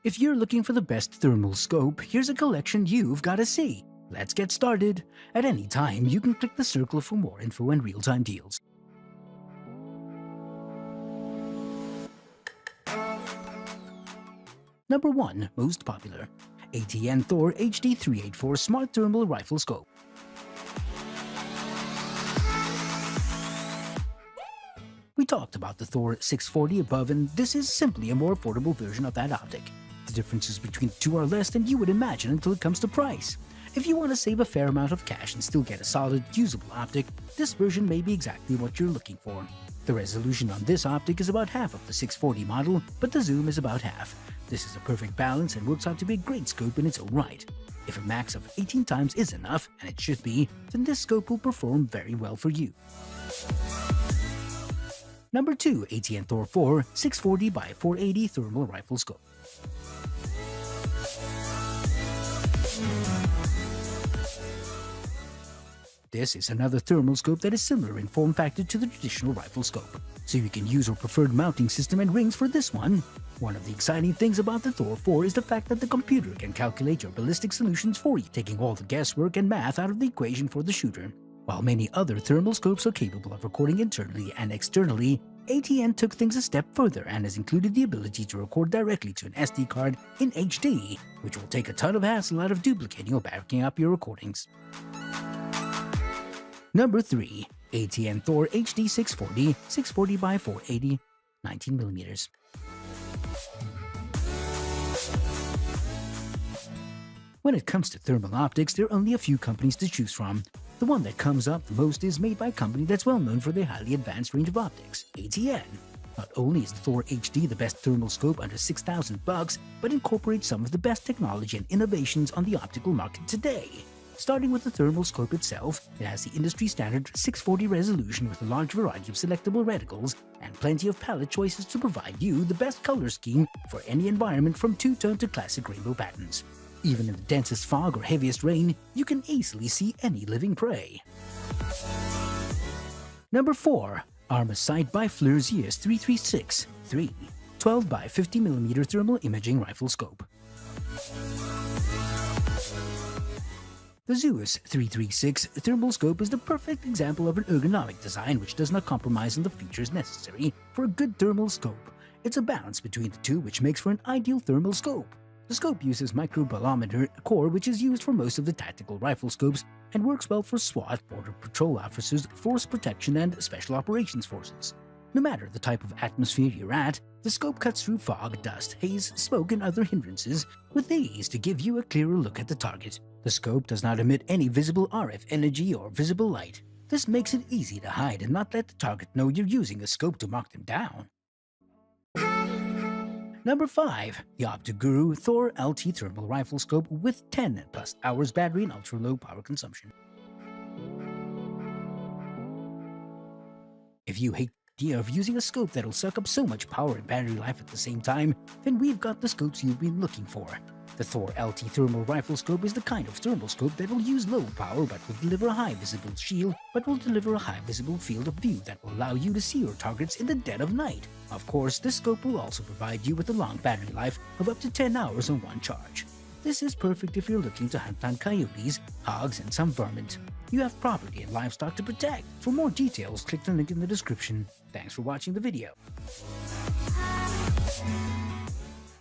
If you're looking for the best thermal scope, here's a collection you've got to see. Let's get started. At any time, you can click the circle for more info and real-time deals. Number 1. Most popular. ATN ThOR-HD 384 Smart Thermal Riflescope. We talked about the ThOR-640 above, and this is simply a more affordable version of that optic. The differences between the two are less than you would imagine until it comes to price. If you want to save a fair amount of cash and still get a solid, usable optic, this version may be exactly what you're looking for. The resolution on this optic is about half of the 640 model, but the zoom is about half. This is a perfect balance and works out to be a great scope in its own right. If a max of 18 times is enough, and it should be, then this scope will perform very well for you. Number 2. ATN ThOR-4 640x480 Thermal Riflescope. This is another thermal scope that is similar in form factor to the traditional rifle scope, so you can use your preferred mounting system and rings for this one. One of the exciting things about the ThOR-4 is the fact that the computer can calculate your ballistic solutions for you, taking all the guesswork and math out of the equation for the shooter. While many other thermal scopes are capable of recording internally and externally, ATN took things a step further and has included the ability to record directly to an SD card in HD, which will take a ton of hassle out of duplicating or backing up your recordings. Number 3. ATN ThOR-HD 640 640x480 19mm. When it comes to thermal optics, there are only a few companies to choose from. The one that comes up the most is made by a company that's well known for their highly advanced range of optics, ATN. Not only is the ThOR-HD the best thermal scope under $6,000, but incorporates some of the best technology and innovations on the optical market today. Starting with the thermal scope itself, it has the industry-standard 640 resolution with a large variety of selectable reticles and plenty of palette choices to provide you the best color scheme for any environment from two-tone to classic rainbow patterns. Even in the densest fog or heaviest rain, you can easily see any living prey. Number 4. Armasight by FLIR Zeus 336 3 12x50mm Thermal Imaging Rifle Scope. The Zeus 336 thermal scope is the perfect example of an ergonomic design which does not compromise on the features necessary for a good thermal scope. It's a balance between the two which makes for an ideal thermal scope. The scope uses microbolometer core, which is used for most of the tactical rifle scopes and works well for SWAT, border patrol officers, force protection, and special operations forces. No matter the type of atmosphere you're at, the scope cuts through fog, dust, haze, smoke, and other hindrances with ease to give you a clearer look at the target. The scope does not emit any visible RF energy or visible light. This makes it easy to hide and not let the target know you're using a scope to mark them down. Number 5. The TheOpticGuru ThOR-LT Thermal Rifle Scope with 10+ hours battery and ultra-low power consumption. If you hate the idea of using a scope that'll suck up so much power and battery life at the same time, then we've got the scopes you've been looking for. The ThOR-LT Thermal Rifle Scope is the kind of thermal scope that will use low power but will deliver a high visible shield, but will deliver a high visible field of view that will allow you to see your targets in the dead of night. Of course, this scope will also provide you with a long battery life of up to 10 hours on one charge. This is perfect if you're looking to hunt down coyotes, hogs, and some vermin. You have property and livestock to protect. For more details, click the link in the description. Thanks for watching the video.